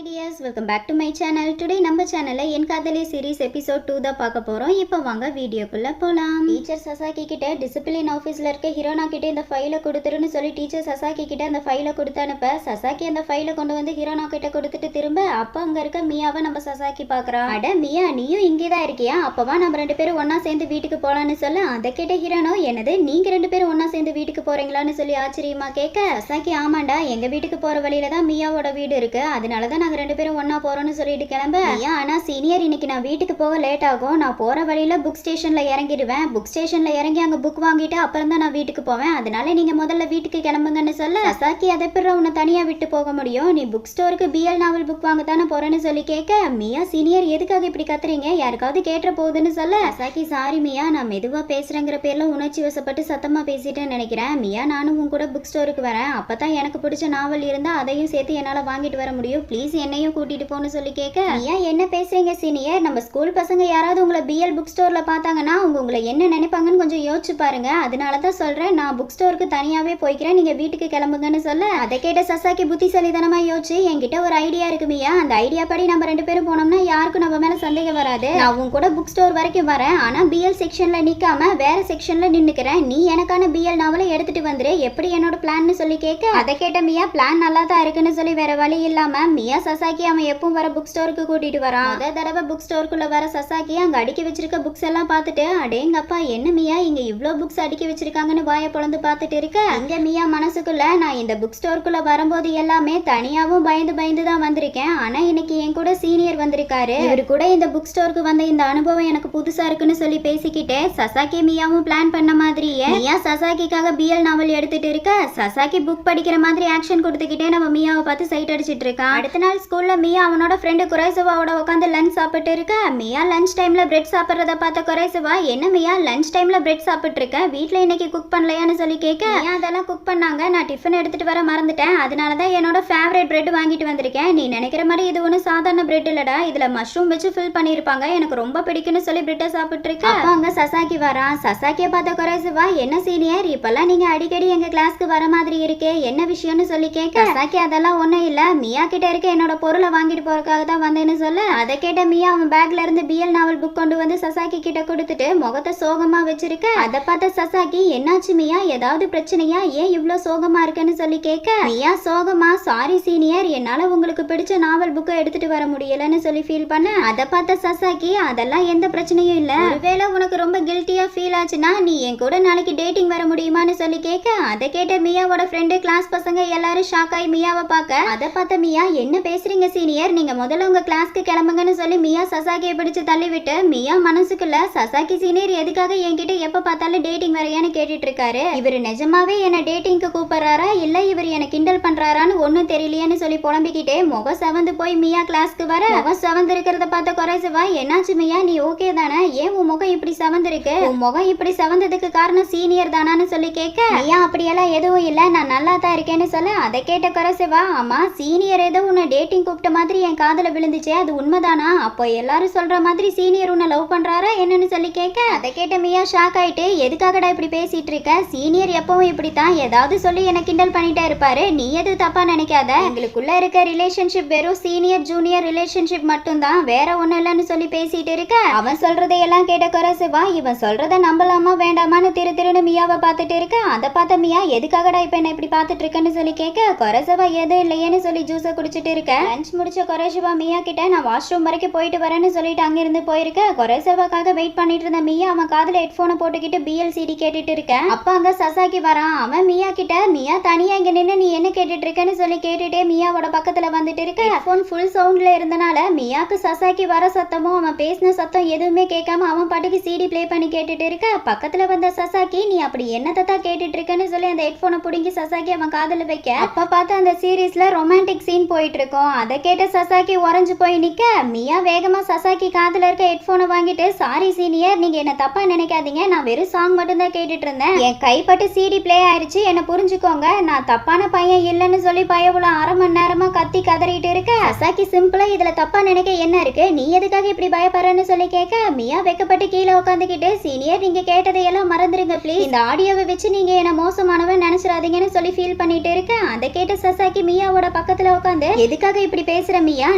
Hi dears, welcome back to my channel. Today நம்ம சேனல்ல என் காதலி சீரிஸ் எபிசோட் 2 தான் பார்க்க போறோம். இப்போ வாங்க வீடியோக்குள்ள போலாம். டீச்சர் சசாகி கிட்ட டிசிப்ளின் ஆபீஸ்ல இருக்க ஹிரோனா கிட்ட இந்த ஃபைலை கொடுத்துருன்னு சொல்லி டீச்சர் சசாகி கிட்ட அந்த ஃபைலை கொடுத்து அனுப்ப சசாகி அந்த ஃபைலை கொண்டு வந்து ஹிரோனா கிட்ட கொடுத்துட்டு திரும்ப அப்ப அங்க இருக்க மியாவை நம்ம சசாகி பாக்குறா. அட மியா, நீயும் இங்கே தான் இருக்கியா? அப்பவா நம்ம ரெண்டு பேரும் ஒன்னா சேர்ந்து வீட்டுக்கு போலான்னு சொல்ல அதை கேட்ட ஹிரோனோ, என்னது நீங்க ரெண்டு பேரும் ஒன்னா சேர்ந்து வீட்டுக்கு போறீங்களான்னு சொல்லி ஆச்சரியமா கேட்க சசாகி, ஆமாண்டா, எங்க வீட்டுக்கு போற வழியில தான் மியாவோட வீடு இருக்கு, அதனாலதான் நாங்க ரெண்டு பேரும் ஒன்னா போறோம்னு சொல்லிட்டு கிளம்ப. ஐயா, ஆனா சீனியர், இன்னைக்கு நான் வீட்டுக்கு போக லேட் ஆகும். நான் போற வழியில புக் ஸ்டேஷன்ல இறங்கிடுவேன். புக் ஸ்டேஷன்ல இறங்கி அங்க புக் வாங்கிட்டு அப்புறம் தான் நான் வீட்டுக்கு போவேன். அதனால நீங்க முதல்ல வீட்டுக்கு கிளம்புங்கன்னு சொல்ல சசாக்கி, அதை பிற உன்னை தனியா விட்டு போக முடியும்? நீ புக் ஸ்டோருக்கு பிஎல் நாவல் புக் வாங்க தானே போறேன்னு சொல்லி கேட்க மியா, சீனியர் எதுக்காக இப்படி கத்துறீங்க? யாருக்காவது கேட்ட போகுதுன்னு சொல்ல சசாக்கி, சாரி மியா, நான் மெதுவா பேசுறேங்கிற பேர்ல உணர்ச்சி வசப்பட்டு சத்தமா பேசிட்டேன்னு நினைக்கிறேன். மியா, நானும் உன் கூட புக் ஸ்டோருக்கு வரேன். அப்பதான் எனக்கு பிடிச்ச நாவல் இருந்தா அதையும் சேர்த்து என்னால வாங்கிட்டு வர முடியும். ப்ளீஸ் என்னையும் கூட்டிட்டு போன்னு சொல்லி கேட்க, ஏன் என்ன பேசுறீங்க சீனியர்? நம்ம ஸ்கூல் பசங்க யாராவது உங்களை பிஎல் புக் ஸ்டோர்ல பார்த்தாங்கன்னா உங்களை என்ன நினைப்பாங்கன்னு கொஞ்சம் யோசிச்சு பாருங்க. அதனாலதான் சொல்றேன், நான் புக் ஸ்டோருக்கு தனியாவே போய்க்கிறேன், நீங்க வீட்டுக்கு கிளம்புங்கன்னு சொல்ல அதை கேட்ட சசாக்கி புத்திசாலித்தனமா யோசிச்சு, என்கிட்ட ஒரு ஐடியா இருக்கு மியா, அந்த ஐடியா படி நம்ம ரெண்டு பேரும் போனோம்னா யாருக்கும் நம்ம மேல சந்தேகம் வராது. நான் உன் கூட புக் ஸ்டோர் வரைக்கும் வரேன், ஆனா பிஎல் செக்ஷன்ல நிக்காம வேற செக்ஷன்ல நின்னுக்கிறேன். நீ எனக்கான பிஎல் நாவலை எடுத்துட்டு வந்துரு, எப்படி என்னோட பிளான்னு சொல்லி கேட்க அதை கேட்ட மியா, பிளான் நல்லா தான் இருக்குன்னு சொல்லி வேற வழி இல்லாம மியா சசாக்கி அவன் எப்பவும் வர புக் ஸ்டோருக்கு கூட்டிட்டு வரான். அதே தடவை புக் ஸ்டோருக்குள்ள வர சசாக்கி அங்க அடுக்கி வச்சிருக்க புக்ஸ் எல்லாம் பார்த்துட்டு, அடேங்கப்பா, என்ன மியா இங்க இவ்ளோ புக்ஸ் அடுக்கி வச்சிருக்காங்கன்னு வாயை பொளந்து பார்த்துட்டு இருக்க இங்க மியா மனசுக்குள்ள, நான் இந்த புக் ஸ்டோருக்குள்ள வரும்போது எல்லாமே தனியாவும் பயந்து பயந்து தான் வந்திருக்கேன், ஆனா இன்னைக்கு என் கூட சீனியர் வந்திருக்காரு, இவரு கூட இந்த புக் ஸ்டோருக்கு வந்த இந்த அனுபவம் எனக்கு புதுசா இருக்குன்னு சொல்லி பேசிக்கிட்டே சசாக்கி மியாவும் பிளான் பண்ண மாதிரியே மியா சசாக்கிக்காக பிஎல் நாவல் எடுத்துட்டு இருக்க சசாக்கி புக் படிக்கிற மாதிரி ஆக்ஷன் கொடுத்துக்கிட்டே நம்ம மியாவை பார்த்து சைட் அடிச்சிட்டு இருக்கான். அடுத்த நாள் ஸ்கூல்ல மியா அவனோட ஃப்ரெண்டு குறைசவாவோட உட்காந்து லஞ்ச் சாப்பிட்டு இருக்க மியா லஞ்ச் டைம்ல பிரெட் சாப்பிட்றத பார்த்த குறைசவா, என்ன மியா லஞ்ச் டைம்ல பிரெட் சாப்பிட்டு இருக்க, வீட்ல இன்னைக்கு குக் பண்ணலையான்னு சொல்லி கேட்க மியா, அதெல்லாம் குக் பண்ணாங்க, நான் டிஃபன் எடுத்துட்டு வர மறந்துட்டேன், அதனாலதான் என்னோட ஃபேவரட் பிரெட் வாங்கிட்டு வந்திருக்கேன், நீ நினைக்கிற மாதிரி இது ஒன்றும் சாதாரண பிரெட் இல்லடா, இதுல மஷ்ரூம் வச்சு ஃபில் பண்ணிருப்பாங்க, எனக்கு ரொம்ப பிடிக்கும்னு சொல்லி பிரெட்டை சாப்பிட்டு இருக்க அப்ப அங்க சசாக்கி வரான். சசாக்கிய பார்த்த குறைசவா, என்ன சீனியர் இப்பெல்லாம் நீங்க அடிக்கடி எங்க கிளாஸ்க்கு வர மாதிரி இருக்கே, என்ன விஷயம்னு சொல்லி கேட்க சசாக்கி, அதெல்லாம் ஒண்ணும் இல்ல, மியா கிட்ட இருக்க என்னோட பொருளை வாங்கிட்டு போறதுக்காக தான் வந்தேன்னு சொல்ல அதை கேட்ட மியா அவன் பேக்ல இருந்து பிஎல் நாவல் புக் கொண்டு வந்து சசாக்கி கிட்ட கொடுத்துட்டு முகத்தை சோகமா வச்சிருக்க அதை பார்த்த சசாக்கி, என்னாச்சு மியா, ஏதாவது பிரச்சனையா, ஏன் இவ்ளோ சோகமா இருக்குன்னு சொல்லி கேட்க மியா சோகமா, சாரி சீனியர், என்னால உங்களுக்கு பிடிச்ச நாவல் புக்கை எடுத்துட்டு வர முடியலன்னு சொல்லி ஃபீல் பண்ண அதை பார்த்த சசாக்கி, அதெல்லாம் எந்த பிரச்சனையும் இல்ல, ஒருவேளை உனக்கு ரொம்ப கில்ட்டியா ஃபீல் ஆச்சுன்னா நீ என் கூட நாளைக்கு டேட்டிங் வர முடியுமான்னு சொல்லி கேட்க அதை கேட்ட மியாவோட ஃப்ரெண்டு கிளாஸ் பசங்க எல்லாரும் ஷாக் ஆகி மியாவை பார்க்க அதை பார்த்த மியா, என்ன பேசுறீங்க சீனியர், நீங்க முதல்ல உங்க கிளாஸ்க்கு கிளம்புங்கன்னு சொல்லி மியா சசாக்கியை பிடிச்சு தள்ளி விட்டு மியா மனசுக்குள்ள, சசாக்கி சீனியர் எதுக்காக என்கிட்ட எப்ப பார்த்தாலும் டேட்டிங் வரையான்னு கேட்டுட்டு இருக்காரு, இவர் நிஜமாவே என்ன டேட்டிங்க்கு கூப்பிடுறாரா இல்ல இவர் என்ன கிண்டல் பண்றாரான்னு ஒன்னும் தெரியலையேன்னு சொல்லி புலம்பிக்கிட்டே முகம் செவந்து போய் மியா கிளாஸ்க்கு வர முகம் செவந்து இருக்கிறத பார்த்த குறைசவா, என்னாச்சு மியா, நீ ஓகே தானே, ஏன் உன் முகம் இப்படி செவந்திருக்கு, உன் முகம் இப்படி செவந்ததுக்கு காரணம் சீனியர் தானான்னு சொல்லி கேட்க மியா, அப்படியெல்லாம் எதுவும் இல்ல, நான் நல்லா தான் இருக்கேன்னு சொல்ல அதை கேட்ட குறைசவா, ஆமா சீனியர் ஏதோ உன்னை டேட்டிங் கூப்பிட்ட மாதிரி என் காதல விழுந்துச்சே, அது உண்மைதானா, அப்போ எல்லாரும் சொல்ற மாதிரி சீனியர் உன்னை லவ் பண்றாரா என்னன்னு சொல்லி கேட்க அதை கேட்ட மியா ஷாக் ஆயிட்டு, எதுக்காகடா இப்படி பேசிட்டு இருக்க, சீனியர் எப்பவும் இப்படித்தான் ஏதாவது சொல்லி என்ன கிண்டல் பண்ணிட்டே இருப்பாரு, நீ எது தப்பா நினைக்காத, எங்களுக்குள்ள இருக்க ரிலேஷன்ஷிப் வெறும் சீனியர் ஜூனியர் ரிலேஷன்ஷிப் மட்டும்தான், வேற ஒண்ணு இல்லைன்னு சொல்லி பேசிட்டு இருக்க அவன் சொல்றதையெல்லாம் கேட்ட குறைசுவா, இவன் சொல்றத நம்பலாமா வேண்டாமான்னு திருன்னு மியாவை பார்த்துட்டு இருக்க அதை பார்த்த மியா, எதுக்காகடா இப்ப என்ன இப்படி பார்த்துட்டு இருக்கன்னு சொல்லி கேட்க குறைசவா எதுவும் இல்லையேன்னு சொல்லி ஜூஸை குடிச்சிட்டு இருக்க லஞ்ச் முடிச்ச குறைசுவா மியா கிட்ட, நான் வாஷ்ரூம் வரைக்கும் போயிட்டு வரேன்னு சொல்லிட்டு அங்கிருந்து போயிருக்க குறைசவாக்காக வெயிட் பண்ணிட்டு இருந்த மியா அவன் காதுல ஹெட்போனை போட்டுக்கிட்டு பிஎல்சிடி கேட்டுட்டு இருக்க அப்ப அங்க சசாக்கி வரான். அவன் மியா கிட்ட, மியா தனியா இங்க நின்று நீ என்ன கேட்டுட்டு இருக்கன்னு சொல்லி கேட்டுட்டே மியாவோட பக்கத்துல வந்துட்டு இருக்க ஹெட்போன் ஃபுல் சவுண்ட்ல இருந்தனால மியாக்கு சசாக்கி வர சத்தமும் அவன் பேசின சத்தம் எதுவுமே கேட்காம அவன் பாட்டுக்கு சிடி பிளே பண்ணி கேட்டுட்டு இருக்க பக்கத்துல வந்த சசாக்கி, நீ அப்படி என்னத்தா கேட்டுட்டு இருக்கன்னு சொல்லி அந்த ஹெட்போனை புடுங்கி சசாக்கி அவன் காதுல வைக்க அப்ப பார்த்து அந்த சீரீஸ்ல ரொமான்டிக் சீன் போயிட்டு இருக்கும். அதை கேட்ட சசாக்கி உறைஞ்சு போய் நிக்க மியா வேகமா சசாக்கி காதுல இருக்க ஹெட்போனை வாங்கிட்டு, சாரி சீனியர், நீங்க என்ன தப்பா நினைக்காதீங்க, நான் வெறும் சாங் மட்டும் தான் கேட்டுட்டு இருந்தேன், என் கைப்பட்டு சிடி பிளே ஆயிடுச்சு, என்ன புரிஞ்சுக்கோங்க, நான் தப்பான பையன் இல்லைன்னு சொல்லி பயவுல அரை மணி நேரமா கத்தி கதறிட்டு இருக்க சசாக்கி சிம்பிளா, இதுல தப்பா நினைக்க என்ன இருக்கு, நீ எதுக்காக இப்படி பயப்படுறன்னு சொல்லி கேட்க மியா வெக்கப்பட்டு கீழே உட்காந்துக்கிட்டு, சீனியர் நீங்க கேட்டதையெல்லாம் மறந்துருங்க ப்ளீஸ், இந்த ஆடியோவை வச்சு நீங்க என்ன மோசமானவன் நினைச்சிடாதீங்கன்னு சொல்லி ஃபீல் பண்ணிட்டு இருக்க அதை கேட்ட சசாக்கி மியாவோட பக்கத்துல உட்காந்து, எதுக்காக எதுக்காக இப்படி பேசுற மியா?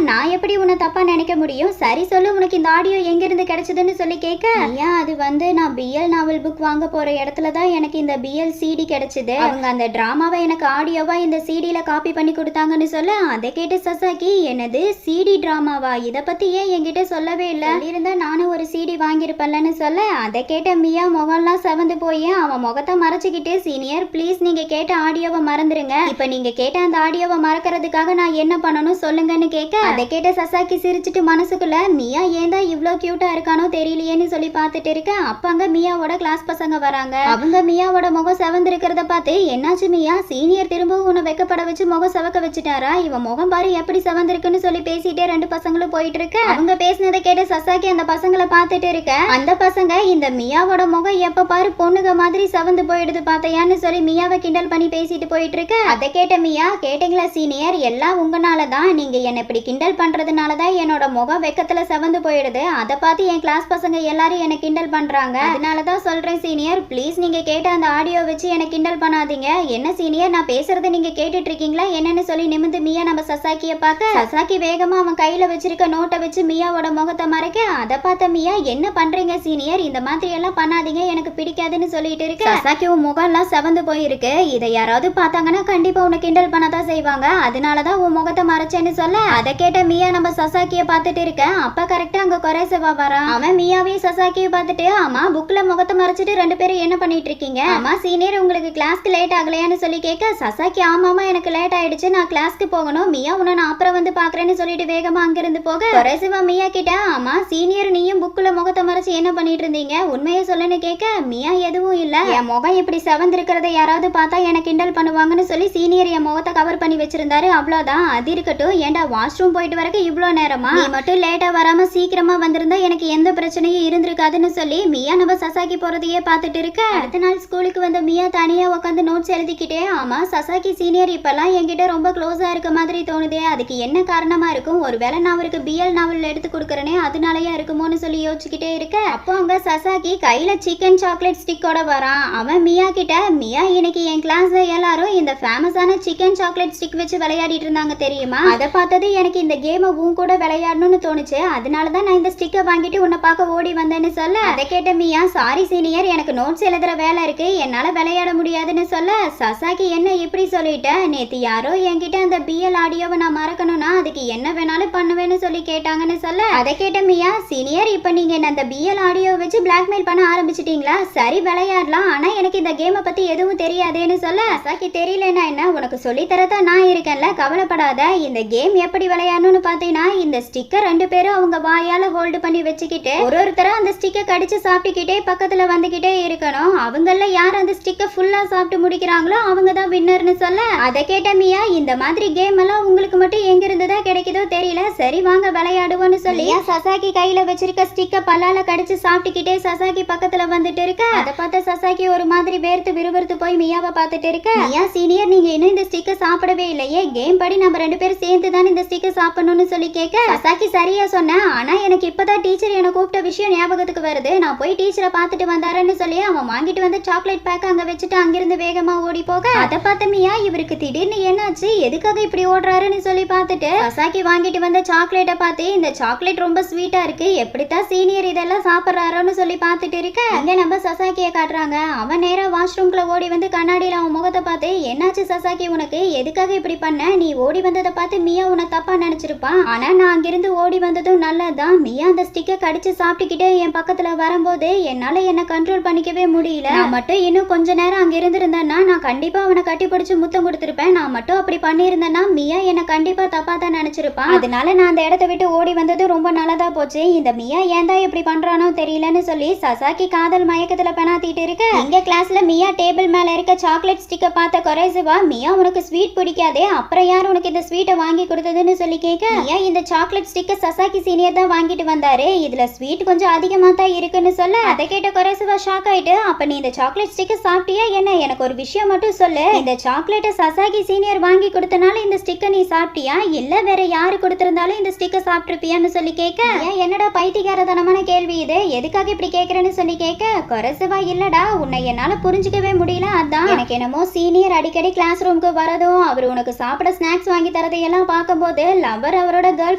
நான் எப்படி உன்னை தப்பா நினைக்க முடியும்? சரி சொல்லு, உனக்கு இந்த ஆடியோ எங்க இருந்து கிடைச்சதுன்னு சொல்லி கேட்க, மியா அது வந்து நான் பிஎல் நாவல் புக் வாங்க போற இடத்துல தான் எனக்கு இந்த பிஎல் சிடி கிடைச்சது. அவங்க அந்த டிராமாவை எனக்கு ஆடியோவா இந்த சிடில காப்பி பண்ணி கொடுத்தாங்கன்னு சொல்ல, அதை கேட்டு சசாக்கி, என்னது சிடி டிராமாவா? இதை பத்தி ஏன் என்கிட்ட சொல்லவே இல்லை? இருந்தா நானும் ஒரு சிடி வாங்கியிருப்பேன்லன்னு சொல்ல, அதை கேட்ட மியா முகம்லாம் செவந்து போய் அவன் முகத்தை மறைச்சிக்கிட்டு, சீனியர் ப்ளீஸ் நீங்க கேட்ட ஆடியோவை மறந்துருங்க. இப்ப நீங்க கேட்ட அந்த ஆடியோவை மறக்கிறதுக்காக நான் என்ன பண்ணணும் சொல்லுங்கன்னு கேட்க, அதை கேட்ட சசாக்கி சிரிச்சிட்டு மனசுக்குள்ள, மியா ஏன் தான் இவ்ளோ கியூட்டா இருக்கானோ தெரியலையேன்னு சொல்லி பார்த்துட்டு இருக்க. அப்ப அங்க மியாவோட கிளாஸ் பசங்க வராங்க. அவங்க மியாவோட முகம் செவந்து இருக்கிறத பார்த்து, என்னாச்சு மியா, சீனியர் திரும்பவும் உன்னை வெக்கப்பட வச்சு முகம் செவக்க வச்சுட்டாரா? இவன் முகம் பாரு எப்படி செவந்திருக்குன்னு சொல்லி பேசிட்டே ரெண்டு பசங்களும் போயிட்டு இருக்க. அவங்க பேசினதை கேட்ட சசாக்கி அந்த பசங்களை பார்த்துட்டு இருக்க. அந்த பசங்க, இந்த மியாவோட முகம் எப்ப பாரு பொண்ணுங்க மாதிரி செவந்து போயிடுது பார்த்தையான்னு சொல்லி மியாவை கிண்டல் பண்ணி பேசிட்டு போயிட்டு இருக்க. அதை கேட்ட மியா, கேட்டீங்களா சீனியர், எல்லாம் உங்களாலதான். நீங்க என்ன இப்படி கிண்டல் பண்றதுனாலதான் என்னோட முகம் வெக்கத்துல செவந்து போயிடுது. அதை பார்த்து என் கிளாஸ் பசங்க எல்லாரும் என்ன கிண்டல் பண்றாங்க. அதனாலதான் சொல்றேன் சீனியர், ப்ளீஸ் நீங்க கேட்ட அந்த ஆடியோ வச்சு என்ன கிண்டல் பண்ணாதீங்க. என்ன சீனியர், நான் பேசுறதை நீங்க கேட்டுட்டு இருக்கீங்களா என்னன்னு சொல்லி நிமிந்து மியா நம்ம சசாக்கிய பார்க்க, சசாக்கி வேகமா அவன் கையில வச்சிருக்க நோட்டை வச்சு மியாவோட முகத்தை மறைக்க, அதை பார்த்த மியா, என்ன பண்றீங்க சீனியர், இந்த மாதிரி எல்லாம் பண்ணாதீங்க, எனக்கு பிடிக்காதுன்னு சொல்லிட்டு இருக்கு. சசாக்கி உன் முகம் எல்லாம் செவந்து போயிருக்கு, இதை யாராவது பார்த்தாங்கன்னா கண்டிப்பா உன்னை கிண்டல் பண்ணதான் செய்வாங்க, அதனாலதான் உன் முகத்தை மறைச்சேன்னு சொல்ல, அதை கேட்ட மியா நம்ம சசாக்கிய பார்த்துட்டு இருக்க. அப்ப கரெக்டா அங்க குறைசவா வரான். அவன் மியாவையும் சசாக்கியும் பார்த்துட்டு, ஆமா புக்ல முகத்தை மறைச்சிட்டு ரெண்டு பேரும் என்ன பண்ணிட்டு இருக்கீங்க? ஆமா சீனியர், உங்களுக்கு கிளாஸ்க்கு லேட் ஆகலையான்னு சொல்லி கேட்க, சசாக்கி ஆமாமா எனக்கு லேட் ஆயிடுச்சு, நான் கிளாஸ்க்கு போகணும், மியா உன்னை நான் அப்புறம் வந்து பாக்குறேன்னு சொல்லிட்டு வேகமா அங்கிருந்து போக, குறைசவா மியா கிட்ட, ஆமா சீனியர் நீயும் புக்ல முகத்தை மறைச்சு என்ன பண்ணிட்டு இருந்தீங்க, உண்மையை சொல்லுன்னு கேட்க, மியா எதுவும் இல்ல, என் முகம் இப்படி செவந்திருக்கிறத யாராவது பார்த்தா எனக்கு கிண்டல் பண்ணுவாங்கன்னு சொல்லி சீனியர் என் முகத்தை கவர் பண்ணி வச்சிருந்தாரு, அவ்வளவுதான். அது இருக்கட்டும், ஏன்டா வாஷ்ரூம் போயிட்டு வரக்கு இவ்வளோ நேரமா? நீ மட்டும் லேட்டா வராம சீக்கிரமா வந்திருந்தா எனக்கு எந்த பிரச்சனையும் இருந்திருக்காதுன்னு சொல்லி மியா நம்ம சசாக்கி போறதையே பார்த்துட்டு இருக்க. அடுத்த நாள் ஸ்கூலுக்கு வந்த மியா தனியா உட்காந்து நோட்ஸ் எழுதிக்கிட்டே, ஆமா சசாக்கி சீனியர் இப்பெல்லாம் என்கிட்ட ரொம்ப க்ளோஸா இருக்க மாதிரி தோணுதே, அதுக்கு என்ன காரணமா இருக்கும்? ஒருவேளை நான் அவருக்கு பிஎல் நாவல் எடுத்து கொடுக்கறனே அதனாலயா இருக்குமோன்னு சொல்லி யோசிச்சுக்கிட்டே இருக்க. அப்போ அங்க சசாக்கி கையில சிக்கன் சாக்லேட் ஸ்டிக்கோட வரான். அவன் மியா கிட்ட, மியா இன்னைக்கு என் கிளாஸ்ல எல்லாரும் இந்த ஃபேமஸான சிக்கன் சாக்லேட் ஸ்டிக் வச்சு விளையாடிட்டு இருந்தாங்க தெரியுமா? அதை பார்த்தது எனக்கு இந்த கேமை உன் கூட விளையாடணும்னு தோணுச்சு, அதனாலதான் நான் இந்த ஸ்டிக்கை வாங்கிட்டு உன்னை பார்க்க ஓடி வந்தேன்னு சொல்ல, அதை கேட்ட மியா, சாரி சீனியர் எனக்கு நோட்ஸ் எழுதுற வேலை இருக்கு, என்னால விளையாட முடியாதுன்னு சொல்ல, சசாக்கி என்ன இப்படி சொல்லிட்ட, நேத்து யாரோ என்கிட்ட அந்த பிஎல் ஆடியோவை நான் மறக்கணும்னா அதுக்கு என்ன வேணாலும் பண்ணுவேன்னு சொல்லி கேட்டாங்கன்னு சொல்ல, அதை கேட்ட மியா, சீனியர் இப்ப நீங்க என்ன அந்த பிஎல் ஆடியோ வச்சு பிளாக்மெயில் பண்ண ஆரம்பிச்சிட்டீங்களா? சரி விளையாடலாம், ஆனா எனக்கு இந்த கேமை பத்தி எதுவும் தெரியாதேன்னு சொல்ல, சசாக்கி தெரியலன்னா என்ன, உனக்கு சொல்லி தரதான் நான் இருக்கேன்ல, கவலைப்படாத. இந்த கேம் எப்படி விளையாடணும்னு பாத்தீங்கன்னா, இந்த ஸ்டிக்கர் ரெண்டு பேரும் அவங்க வாயால ஹோல்டு பண்ணி வச்சுக்கிட்டு ஒருத்தர அந்த ஸ்டிக்கை கடிச்சு சாப்பிட்டுக்கிட்டே பக்கத்துல வந்துகிட்டே இருக்கணும். அவங்கள யார் அந்த ஸ்டிக்கை ஃபுல்லா சாப்பிட்டு முடிக்கிறாங்களோ அவங்க தான் வின்னர்னு சொல்ல, அதை கேட்ட மியா, இந்த மாதிரி கேம் எல்லாம் உங்களுக்கு மட்டும் எங்க இருந்துதான் கிடைக்குதோ தெரியல, சரி வாங்க விளையாடுவோம்னு சொல்லி சசாக்கி கையில வச்சிருக்க ஸ்டிக்கை பல்லால கடிச்சு சாப்பிட்டுக்கிட்டே சசாக்கி பக்கத்துல வந்துட்டு இருக்க. அதை பார்த்த சசாக்கி ஒரு மாதிரி வேர்த்து விறுவிறுத்து போய் மியாவை பார்த்துட்டு இருக்க. மியா சீனியர் நீங்க இன்னும் இந்த ஸ்டிக்கை சாப்பிடவே இல்லையே, கேம் படி நம்ம ரெண்டு பேரும் சேர்ந்து தான் இந்த ஸ்டிக்கை சாப்பிடணும்னு சொல்லி கேட்க, சசாக்கி சரியா சொன்னேன், ஆனா எனக்கு இப்பதான் டீச்சர் என்ன கூப்பிட்ட விஷயம் ஞாபகத்துக்கு வருது, நான் போய் டீச்சரை பார்த்துட்டு வந்தாருன்னு சொல்லி அவன் வாங்கிட்டு வந்த சாக்லேட் பேக் அங்க வச்சுட்டு அங்கிருந்து வேகமா ஓடி போக, அதை பார்த்த மியா, இவருக்கு திடீர்னு என்னாச்சு, எதுக்காக இப்படி ஓடுறாருன்னு சொல்லி பார்த்துட்டு சசாக்கி வாங்கிட்டு வந்த சாக்லேட்டை பார்த்து, இந்த சாக்லேட் ரொம்ப ஸ்வீட்டா இருக்கு, எப்படித்தான் சீனியர் இதெல்லாம் சாப்பிட்றாரோன்னு சொல்லி பார்த்துட்டு இருக்க. இங்க நம்ம சசாக்கியை காட்டுறாங்க. அவன் நேரா வாஷ்ரூம்குள்ள ஓடி வந்து கண்ணாடியில அவன் முகத்தை பார்த்து, என்னாச்சு சசாக்கி உனக்கு, எதுக்காக இப்படி பண்ண, நீ ஓடி வந்ததை பார்த்து மியா உன்னை தப்பா நினைச்சிருப்பான், ஆனா நான் அங்கிருந்து ஓடி வந்ததும் நல்லதான். மியா அந்த ஸ்டிக்கை கடிச்சு சாப்பிட்டுக்கிட்டே என் பக்கத்துல வரும்போது என்னால என்ன கண்ட்ரோல் பண்ணிக்கவே முடியல, நான் மட்டும் இன்னும் கொஞ்ச நேரம் அங்க இருந்திருந்தேன்னா நான் கண்டிப்பா அவனை கட்டி பிடிச்சு முத்தம் கொடுத்திருப்பேன், நான் மட்டும் அப்படி பண்ணியிருந்தேன்னா மியா என்ன கண்டிப்பா தப்பா தான் நினைச்சிருப்பான், அதனால நான் அந்த இடத்த விட்டு ஓடி வந்தது ரொம்ப நல்லதா போச்சு. இந்த மியா ஏன் தான் இப்படி பண்றானோ தெரியலன்னு சொல்லி சசாக்கி காதல் மயக்கத்துல பெணாத்திட்டு இருக்க. எங்க கிளாஸ்ல மியா டேபிள் மேல இருக்க சாக்லேட் ஸ்டிக்கை பார்த்த குறைசுவா, மியா உனக்கு ஸ்வீட் பிடிக்காதே, அப்புறம் யார் உனக்கு இந்த ஸ்வீட்டை வாங்கி கொடுத்ததுன்னு சொல்லி கேட்க, மியா இந்த சாக்லேட் ஸ்டிக்கை சசாக்கி சீனியர் தான் வாங்கிட்டு வந்தாரு, இதுல ஸ்வீட் கொஞ்சம் அதிகமா தான் இருக்குன்னு சொல்ல, அதை கேட்ட குறைசுவா ஷாக் ஆயிட்டு, அப்ப நீ இந்த சாக்லேட் ஸ்டிக்கை சாப்பிட்டியா என்ன, எனக்கு ஒரு விஷயம் மட்டும் சொல்லு, இந்த சாக்லேட்டை சசாக்கி சீனியர் வாங்கி கொடுத்தனால இந்த ஸ்டிக்கை நீ சாப்பிட்டியா, இல்ல வேற யாரு கொடுத்திருந்தாலும் இந்த ஸ்டிக்கை சாப்பிட்டுருப்பியான்னு சொல்லி கேட்க, என்னடா பைத்தியக்காரத்தனமான கேள்வி இது, எதுக்காக இப்படி கேட்கறேன்னு சொல்லி கேட்க, குறைசுவா, இல்லடா உன்னை என்னால புரிஞ்சுக்கவே முடியல, அதான் எனக்கு என்னமோ சீனியர் அடிக்கடி கிளாஸ் ரூமுக்கு வரதும் அவர் உனக்கு சாப்பிட ஸ்நாக்ஸ் வாங்கி தரதை எல்லாம் பார்க்கும்போது லவர் அவரோட கேர்ள்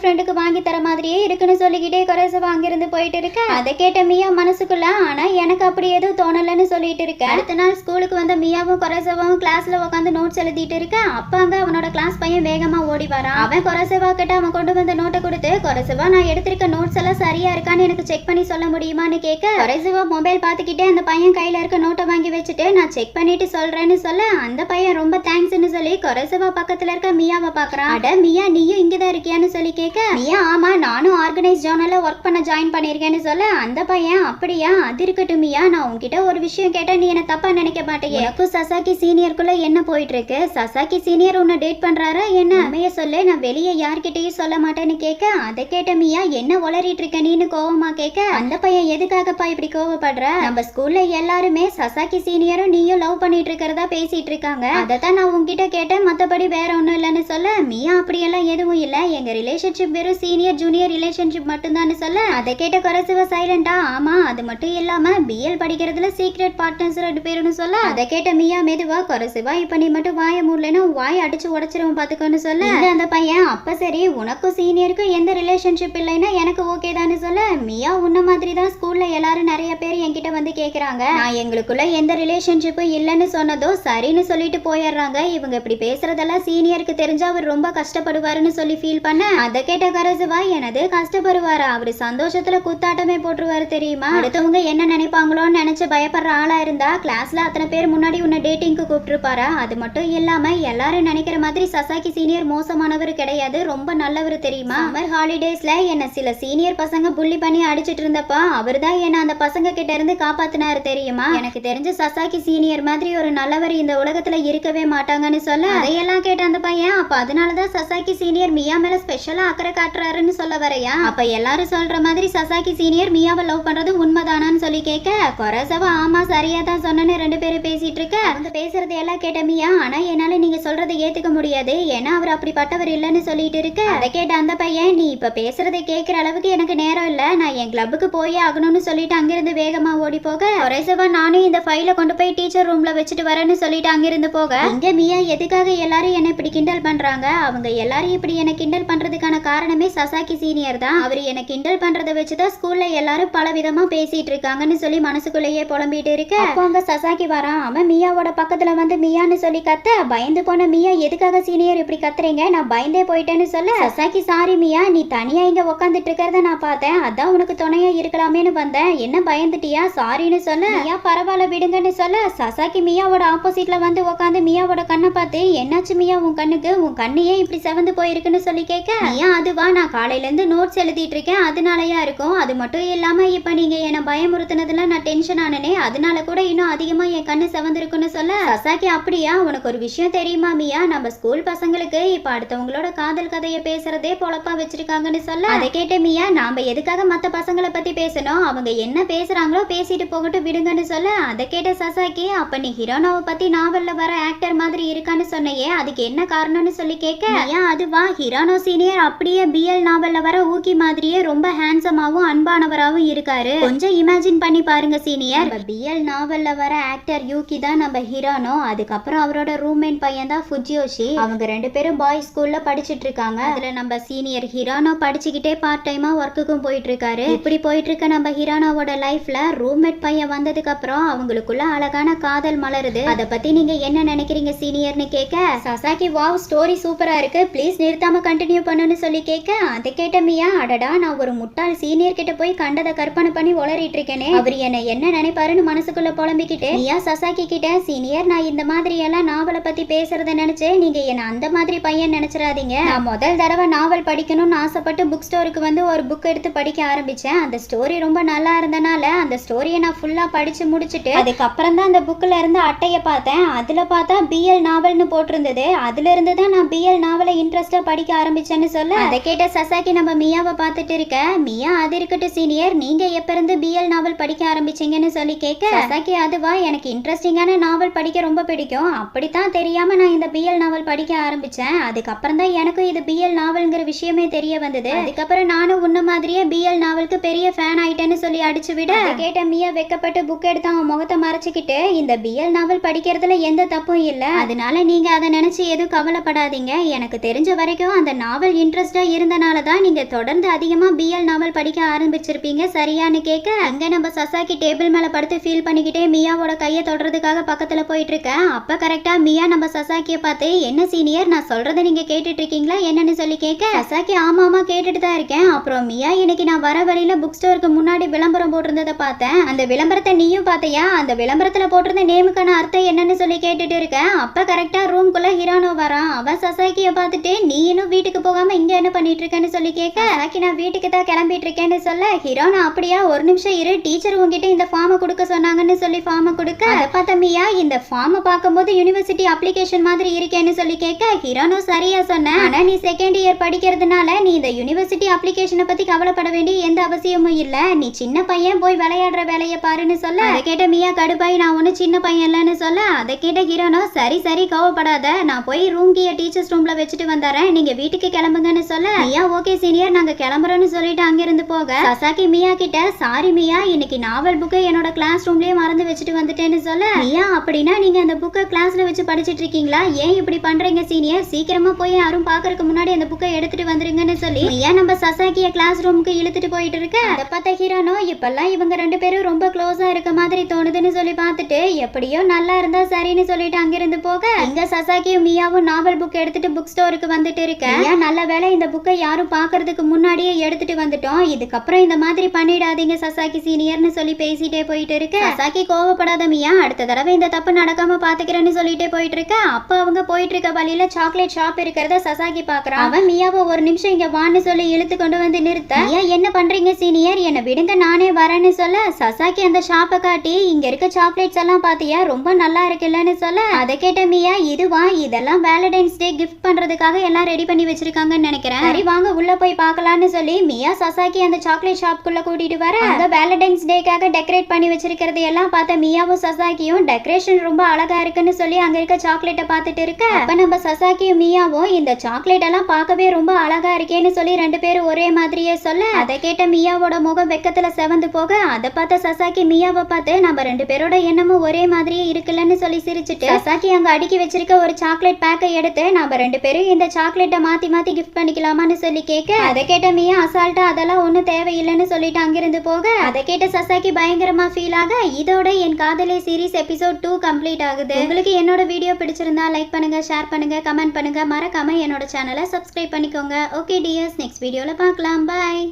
ஃப்ரெண்டுக்கு வாங்கி தர மாதிரியே இருக்குன்னு சொல்லிக்கிட்டே குறைசவா அங்கிருந்து போயிட்டு இருக்க. அதை கேட்ட மியா மனசுக்குள்ள ஆனா எனக்கு அப்படி எதுவும் தோணலன்னு சொல்லிட்டு இருக்க. அடுத்த நாள் ஸ்கூலுக்கு வந்த மியாவும் குறைசவாவும் கிளாஸ்ல உட்காந்து நோட்ஸ் எழுதிட்டு இருக்க. அப்ப அங்க அவனோட கிளாஸ் பையன் வேகமா ஓடி வரான். அவன் குறைசவா கிட்ட அவன் கொண்டு வந்த நோட்டை கொடுத்து, குறைசவா நான் எடுத்திருக்க நோட்ஸ் எல்லாம் சரியா இருக்கான்னு எனக்கு செக் பண்ணி சொல்ல முடியுமான்னு கேட்க, குறைசவா மொபைல் பார்த்துக்கிட்டே அந்த பையன் கையில இருக்க நோட்டை வாங்கி வச்சுட்டு நான் செக் பண்ணிட்டு சொல்றேன்னு சொல்ல, அந்த பையன் ரொம்ப தேங்க்ஸ்ன்னு சொல்லி குறைசவா பக்கத்துல இருக்க மியாவை பாக்குறான். அட மியா நீயும் இங்கதான் இருக்கியான்னு சொல்லி கேட்க, மியா ஆமா நானும் ஆர்கனைஸ் ஜர்னல்ல ஒர்க் பண்ண ஜாயின் பண்ணிருக்கேன்னு சொல்ல, அந்த பையன் அப்படியா அது இருக்கட்டும் மியா, நான் உன்கிட்ட ஒரு விஷயம் கேட்டா நீ என்ன தப்பா நினைக்க மாட்டேங்க. எனக்கும் சசாக்கி சீனியருக்குள்ள என்ன போயிட்டு இருக்கு? சசாக்கி சீனியர் உன்னை டேட் பண்றாரா என்ன? உண்மைய சொல்லு, நான் வெளியே யார்கிட்டயும் சொல்ல மாட்டேன்னு கேட்க, அதை கேட்ட மியா என்ன உளறிட்டு இருக்க நீன்னு கோவமா கேட்க, அந்த பையன் எதுக்காகப்பா இப்படி கோவப்படுற? நம்ம ஸ்கூல்ல எல்லாருமே சசாக்கி சீனியரும் நீயும் லவ் பண்ணிட்டு இருக்கிறதா பேசிட்டு இருக்காங்க, அதைத்தான் நான் உன்கிட்ட கேட்டேன், மத்தபடி வேற ஒண்ணும் இல்லைன்னு சொல்ல, மியா அப்படியெல்லாம் எதுவும் இல்ல, எங்க ரிலேஷன்ஷிப் வெறும் சீனியர் ஜூனியர் ரிலேஷன்ஷிப் மட்டும்தான் சொல்ல, அதை கேட்ட குறைசவ சைலண்டா ஆமா அது மட்டும் இல்லாம பிஎல் படிக்கிறதுல சீக்ரெட் பார்ட்னர்ஸ் 2 பேருன்னு சொல்ல, அதை கேட்ட மியா மெதுவா, குறைசவா இப்ப நீ மட்டும் வாய மூடலன்னு வாய் அடிச்சு உடைச்சிருவோம் பாத்துக்கோன்னு சொல்ல, அந்த பையன் அப்ப சரி உனக்கும் சீனியருக்கும் எந்த ரிலேஷன்ஷிப் இல்லைன்னா எனக்கு ஓகே தான்னு சொல்ல, மியா உன்ன மாதிரி தான் ஸ்கூல்ல எல்லாரும் நிறைய பேர் என்கிட்ட வந்து கேக்குறாங்க, நான் எங்களுக்குள்ள எந்த ரிலேஷன்ஷிப்பும் இல்லைன்னு சொன்னதோ சரின்னு சொல்லிட்டு போயிடுறாங்க, இவங்க இப்படி பேசுறதெல்லாம் சீனியருக்கு தெரிஞ்சா அவர் ரொம்ப கஷ்டப்படுவாருன்னு சொல்லி ஃபீல் பண்ண, அதை கேட்ட கரசுவா எனது கஷ்டப்படுவாரா? அவரு சந்தோஷத்துல குத்தாட்டமே போட்டுருவாரு தெரியுமா? அடுத்தவங்க என்ன நினைப்பாங்களோன்னு நினைச்சு பயப்படுற ஆளா இருந்தா கிளாஸ்ல அத்தனை பேர் முன்னாடி உன்னை டேட்டிங்க்கு கூப்பிட்டுருப்பாரா? அது மட்டும் இல்லாம எல்லாரும் நினைக்கிற மாதிரி சசாக்கி சீனியர் மோசமானவர் கிடையாது, ரொம்ப நல்லவர் தெரியுமா? சம்மர் ஹாலிடேஸ்ல என்ன சில சீனியர் பசங்க புள்ளி பண்ணி அடிச்சிட்டு இருந்தப்ப அவர் தான் என்ன அந்த பசங்க கிட்ட இருந்து காப்பாத்தினாரு தெரியுமா? எனக்கு தெரிஞ்ச சசாக்கி சீனியர் மாதிரி ஒரு நல்லவர் இந்த உலகத்துல இருக்கவே மாட்டாங்கன்னு சொல்ல, அதையெல்லாம் கேட்ட அந்த பையன் அப்ப அதனாலதான் சசாக்கி சீனியர் மியா மேல ஸ்பெஷலா அக்கறை காட்டுறாருன்னு சொல்ல வரையா? அப்ப எல்லாரும் சொல்ற மாதிரி சசாக்கி சீனியர் மியாவை லவ் பண்றது உண்மைதானான்னு சொல்லி கேட்க, குறைசவா ஆமா சரியா தான் சொன்னேன்னு 2 பேரும் பேசிட்டு இருக்க, அவங்க பேசுறது எல்லாம் கேட்ட மியா ஆனா என்னால நீங்க சொல்றதை ஏத்துக்க முடியாது, ஏன்னா அவர் அப்படிப்பட்டவர் இல்லைன்னு சொல்லிட்டு இருக்க, அதை கேட்ட அந்த பையன் நீ இப்ப பேசுறதை கேட்கிற அளவுக்கு எனக்கு நேரம் இல்ல, நான் என் கிளப்புக்கு போயே ஆகணும்னு சொல்லிட்டு அங்கிருந்து வேகமா ஓடி போக, குறைசவா நானும் இந்த ஃபைலை கொண்டு போய் டீச்சர் ரூம்ல வச்சுட்டு வரேன்னு சொல்லிட்டு அங்கிருந்து போக, இங்க மியா எதுக்காக எல்லாரும் என்ன இப்படி கிண்டல் பண்றாங்க? அவங்க எல்லாரும் இப்படி என்ன கிண்டல் பண்றதுக்கான காரணமே சசாக்கி சீனியர் தான், அவர் என்ன கிண்டல் பண்றதை வச்சுதான் ஸ்கூல்ல எல்லாரும் பல விதமா பேசிட்டு இருக்காங்கன்னு சொல்லி மனசுக்குள்ளேயே புலம்பிட்டு இருக்க, அப்போ அங்க சசாக்கி வரான். அவன் மியாவோட பக்கத்துல வந்து மியான்னு சொல்லி கத்த, பயந்து போன மியா எதுக்காக சீனியர் இப்படி கத்துறீங்க, நான் பயந்தே போயிட்டேன்னு சொல்ல, சசாக்கி சாரி மியா, நீ தனியா இங்க உட்காந்துட்டு இருக்கிறத நான் பார்த்தேன், அதான் உனக்கு துணையா இருக்கலாமேன்னு வந்தேன், என்ன பயந்துட்டியா சாரின்னு சொல்ல, மியா பரவாயில்ல விடுங்கன்னு சொல்ல, சசாக்கி மியாவோட ஆப்போசிட்ல வந்து உட்காந்து மியாவோட கண்ணை பார்த்து என்னாச்சு மியா உன் கண்ணுக்கு, உன் கண்ணையே இப்படி செவந்து போயிருக்குன்னு சொல்லி கேட்க, மியா அதுவா நான் காலையில இருந்து நோட்ஸ் எழுதிட்டு இருக்கேன் அதனாலயா இருக்கும், அது மட்டும் இல்லாம இப்ப நீங்க என்ன பயமுறுத்தினதுல நான் டென்ஷன் ஆனனே அதனால கூட இன்னும் அதிகமா என் கண்ணு செவந்திருக்குன்னு சொல்ல, சசாக்கி அப்படியா உனக்கு ஒரு விஷயம் தெரியுமா மியா, நம்ம ஸ்கூல் பசங்களுக்கு இப்ப அடுத்தவங்களோட காதல் கதையை பேசுறதே பொழப்பா வச்சிருக்காங்கன்னு சொல்ல, அதை கேட்ட மியா நாம எதுக்காக மத்த பசங்களை பத்தி பேசணும், அவங்க என்ன பேசுறாங்களோ பேசிட்டு போகட்டும் விடுங்கன்னு சொல்ல, அதை கேட்ட சசாக்கி அப்ப நீ ஹிரோனாவை பத்தி நாவல்ல வர ஆக்டர் மாதிரி இருக்கான்னு சொன்னையே அதுக்கு என்ன காரணம்னு சொல்லி கேட்க, மியா அதுவா ஹிரோனோ சீனியர் அப்படியே பிஎல் நாவல்ல வர ஊக்கி மாதிரியே ரொம்ப ஹேண்ட்ஸமாவும் அன்பானவராகவும் இருக்காரு, கொஞ்சம் இமேஜின் பண்ணி பாருங்க சீனியர், பிஎல் நாவல்ல வர ஆக்டர் யூகி தான் நம்ம ஹிரோனோ, அதுக்கப்புறம் அவரோட ரூம்மேட் பையன் தான் ஃபுஜியோஷி, அவங்க 2 பேரும் பாய்ஸ் ஸ்கூல்ல படிச்சிட்டு இருக்காங்க, அதுல நம்ம சீனியர் ஹிரானோ படிச்சுக்கிட்டே பார்ட் டைமா ஒர்க்குக்கும் போயிட்டு இருக்காரு, இப்படி போயிட்டு இருக்க நம்ம ஹிரானோவோட லைஃப்ல ரூம்மேட் பையன் வந்ததுக்கு அப்புறம் அவங்களுக்குள்ள அழகான காதல் மலருது, அதை பத்தி நீங்க என்ன நினைக்கிறீங்க சீனியர்னு கேட்க, சசாக்கி வாவ் ஸ்டோரி சூப்பரா இருக்கு ப்ளீஸ் நிறுத்தாம கண்டினியூ பண்ணுன்னு சொல்லி கேட்க, அதை கேட்ட மியா அடடா நான் ஒரு முட்டாள் சீனியர் கிட்ட போய் கண்டதை கற்பனை பண்ணி உளறிட்டு இருக்கேனே, அவர் என்ன நினைப்பாருன்னு மனசுக்குள்ள புலம்பிக்கிட்டு மியா சசாக்கி கிட்ட, சீனியர் நான் இந்த மாதிரி எல்லாம் நாவலை பத்தி பேசுறத நினைச்சு நீங்க என்ன அந்த மாதிரி பையன் நினைச்சிடாதீங்க, நான் முதல் தடவை நாவல் படிக்கணும்னு ஆசைப்பட்டு புக் ஸ்டோருக்கு வந்து ஒரு புக் எடுத்து படிக்க ஆரம்பிச்சேன், அந்த ஸ்டோரி ரொம்ப நல்லா இருந்தனால அந்த ஸ்டோரியை நான் ஃபுல்லா படிச்சு முடிச்சுட்டு அதுக்கப்புறம் தான் அந்த புக்ல இருந்து அட்டையை பார்த்தேன், அதுல பார்த்தா பிஎல் நாவல்னு போட்டிருந்தது, அதுல இருந்து தான் நான் பிஎல் நாவலை இன்ட்ரெஸ்டா படிக்க ஆரம்பிச்சேன்னு சொல்ல, அதை கேட்ட சசாக்கி நம்ம மியாவை பார்த்துட்டு இருக்க, மியா அது இருக்கட்டும் சீனியர் நீங்க எப்ப இருந்து பிஎல் நாவல் படிக்க ஆரம்பிச்சீங்கன்னு சொல்லி கேட்க, சசாக்கி அதுவா எனக்கு இன்ட்ரெஸ்டிங்கான நாவல் படிக்க ரொம்ப பிடிக்கும், அப்படித்தான் தெரியாம நான் இந்த பிஎல் நாவல் படிக்க ஆரம்பிச்சேன், அதுக்கப்புறம் தான் எனக்கும் இது பிஎல் நாவல்ங்கிற விஷயமே தெரிய வந்தது, அதுக்கப்புறம் நானும் உன்ன மாதிரியே பிஎல் நாவலுக்கு பெரிய ஃபேன் ஆயிட்டேன்னு சொல்லி அடிச்சு விட, கேட்ட மியா வெக்கப்பட்டு புக் எடுத்து அவன் முகத்தை மறைச்சிக்கிட்டு, இந்த பிஎல் நாவல் படிக்கிறதுல எந்த தப்பும் இல்ல, அதனால நீங்க அதை நினைச்சு எதுவும் கவலைப்படாதீங்க, எனக்கு தெரிஞ்ச வரைக்கும் அந்த நாவல் இன்ட்ரெஸ்டா இருந்தனால தான் நீங்க தொடர்ந்து அதிகமா பிஎல் நாவல் படிக்க ஆரம்பிச்சிருப்பீங்க சரியான்னு கேட்க, அங்க நம்ம சசாக்கி டேபிள் மேல படுத்து ஃபீல் பண்ணிக்கிட்டே மியாவோட கையை தொடறதுக்காக பக்கத்துல போயிட்டு இருக்கேன். அப்ப கரெக்டா மியா நம்ம சசாக்கிய பார்த்து, என்ன சீனியர் நான் சொல்றதை நீங்க கேட்டுட்டு இருக்கீங்களா என்னன்னு சொல்லி கேட்க, சசாக்கி ஆமா கேட்டுட்டு தான் இருக்கேன். அப்புறம் மியா இன்னைக்கு நான் வர வழியில புக் ஸ்டோருக்கு முன்னாடி விளம்பரம் போட்டிருந்ததை பார்த்தேன். அந்த விளம்பரத்தை நீயும் பார்த்தியா? அந்த விளம்பரத்துல போட்டிருந்த நேமுக்கான அர்த்தம் என்னன்னு சொல்லி கேட்டுட்டு இருக்கேன். அப்ப கரெக்டா ரூம்குள்ள ஹிரானோ வரான். அவன் சசாக்கிய பார்த்துட்டு, நீ இன்னும் வீட்டுக்கு போகாம இங்க என்ன பண்ணிட்டு இருக்கேன்னு சொல்லி கேட்க, சசாக்கி நான் வீட்டுக்கு தான் கிளம்பிட்டு இருக்கேன்னு சொல்ல, ஹிரானோ அப்படியா ஒரு நிமிஷம் இரு, டீச்சர் உங்ககிட்ட இந்த ஃபார்மை கொடுக்க சொன்னாங்கன்னு சொல்லி ஃபார்மை கொடுக்க, அதை பார்த்த மியா இந்த ஃபார்மை பார்க்கும்போது யூனிவர்சிட்டி அப்ளிகேஷன் மாதிரி இருக்கேன்னு சொல்லி கேட்க, ஹிரானோ சரியா சொன்ன, ஆனா நீ செகண்ட் இயர் படிக்கிறதுனால நீ இந்த யூனிவர்சிட்டி அப்ளிகேஷனை பத்தி கவலைப்பட வேண்டிய எந்த அவசியமும் இல்ல, நீ சின்ன பையன் போய் விளையாடுற வேலையை பாருன்னு சொல்ல, அதை கேட்ட மியா கடுப்பாய் நான் ஒன்னும் சின்ன பையன் இல்லைன்னு சொல்ல, அதை கேட்ட ஹிரானோ சரி கோவப்படாத, நான் போய் ரூம் கீயை டீச்சர்ஸ் ரூம்ல வச்சுட்டு வந்தறேன், நீங்க வீட்டுக்கு கிளம்புங்கன்னு சொல்ல, மியா ஓகே சீனியர் நாங்க கிளம்புறோம்னு சொல்லிட்டு அங்கிருந்து போக, சசாக்கி மியா கிட்ட சாரி மியா இன்னைக்கு நாவல் புக்கை என்னோட கிளாஸ் ரூம்லயே மறந்து வச்சுட்டு வந்துட்டேன்னு சொல்ல, மியா அப்படின்னா நீங்க அந்த புக்கை கிளாஸ்ல வச்சு படிச்சிட்டு இருக்கீங்களா, ஏன் இப்படி பண்றீங்க சீனியர், சீக்கிரமா போய் யாரும் பாக்குறதுக்கு முன்னாடி அந்த புக்கை எடுத்துட்டு வந்துருங்கன்னு சொல்லி மியா நம்ம சசாக்கிய கிளாஸ் ரூமுக்கு இழுத்துட்டு போயிட்டு இருக்க, அதை பார்த்த ஹிரானோ இப்பெல்லாம் இவங்க ரெண்டு பேரும் ரொம்ப க்ளோஸா இருக்க மாதிரி தோணுதுன்னு சொல்லி பார்த்துட்டு, எப்படியோ நல்லா இருந்தா சரின்னு சொல்லிட்டு அங்கிருந்து போக, இங்க சசாக்கியும் மியாவும் நாவல் புக் எடுத்துட்டு புக் ஸ்டோருக்கு வந்துட்டு இருக்க, மியா நல்ல வேளை இந்த புக்கை யாரும் பாக்குறதுக்கு முன்னாடியே எடுத்துட்டு வந்துட்டோம், இதுக்கப்புறம் இந்த மாதிரி பண்ணிடாதீங்க சசாக்கி சீனியர்னு சொல்லி பேசிட்டே போயிட்டு இருக்க, சசாக்கி கோவப்படாத மியா அடுத்த தடவை இந்த தப்பு நடக்காம பாத்துக்கிறேன்னு சொல்லிட்டே போயிட்டு இருக்க, அப்ப அவங்க போயிட்டு இருக்க வழியில சாக்லேட் ஷாப் இருக்கிறத சசாக்கி பாக்குறான். அவன் மியாவை ஒரு நிமிஷம் இங்க வான்னு சொல்லி இழுத்து கொண்டு வந்து நிறுத்த, மியா என்ன பண்றீங்க சீனியர் என்ன விடுங்க நானே வரேன்னு சொல்ல, சசாக்கி அந்த ஷாப்பை காட்டி இங்க இருக்க சாக்லேட்ஸ் எல்லாம் பாத்தியா ரொம்ப நல்லா இருக்குல்லன்னு சொல்ல, அதை கேட்ட மியா இதுவா இதெல்லாம் வேலண்டைன்ஸ் டே கிஃப்ட் பண்றதுக்காக எல்லாம் ரெடி பண்ணி வச்சிருக்காங்கன்னு நினைக்கிறேன், சரி வாங்க உள்ள போய் பார்க்கலாம்னு சொல்லி மியா சசாக்கி அந்த சாக்லேட் ஷாப்க்குள்ள கூட்டிட்டு வர, அங்க வேலண்டைன்ஸ் டேக்காக டெக்கரேட் பண்ணி வச்சிருக்கிறது எல்லாம் பார்த்த மியாவும் சசாக்கியும் டெக்கரேஷன் ரொம்ப அழகா இருக்குன்னு சொல்லி அங்க இருக்க சாக்லேட்டை பார்த்துட்டு இருக்க, அப்ப நம்ம சசாக்கியும் மியாவும் இந்த சாக்லேட் எல்லாம் பார்க்கவே ரொம்ப அழகா இருக்கேன்னு சொல்லி ரெண்டு பேரும் ஒரே மாதிரியே சொல்ல, அதை கேட்ட மியாவோட முகம் வெக்கத்துல செவந்து போக, அதை பார்த்த சசாக்கி மியாவை பார்த்து நம்ம ரெண்டு பேரோட எண்ணமும் ஒரே மாதிரியே இருக்குல்லன்னு சொல்லி சிரிச்சுட்டு, சசாக்கி அங்க அடுக்கி வச்சிருக்க ஒரு சாக்லேட் பேக்கை எடுத்து நம்ம ரெண்டு பேரும் இந்த சாக்லேட்டை மாத்தி கிஃப்ட் பண்ணிக்கலாமான்னு சொல்லி கேட்க, அதை கேட்ட மியா அசால்ட்டா அதெல்லாம் ஒன்னும் தேவையில்லைன்னு சொல்லிட்டு அங்கிருந்து போக, அதை கேட்ட சசாக்கி பயங்கரமா ஃபீல் ஆக, இதோட என் காதலே சீரிஸ் எபிசோட் 2 கம்ப்ளீட் ஆகுது. உங்களுக்கு என்னோட வீடியோ பிடிச்சிருந்தா லைக் பண்ணுங்க, ஷேர் பண்ணுங்க, கமெண்ட் பண்ணுங்க, மறக்காம என்னோட சேனலை சப்ஸ்கிரைப் பண்ணிக்கோங்க. ஓகே டியர்ஸ், நெக்ஸ்ட் வீடியோல பார்க்கலாம். பாய்.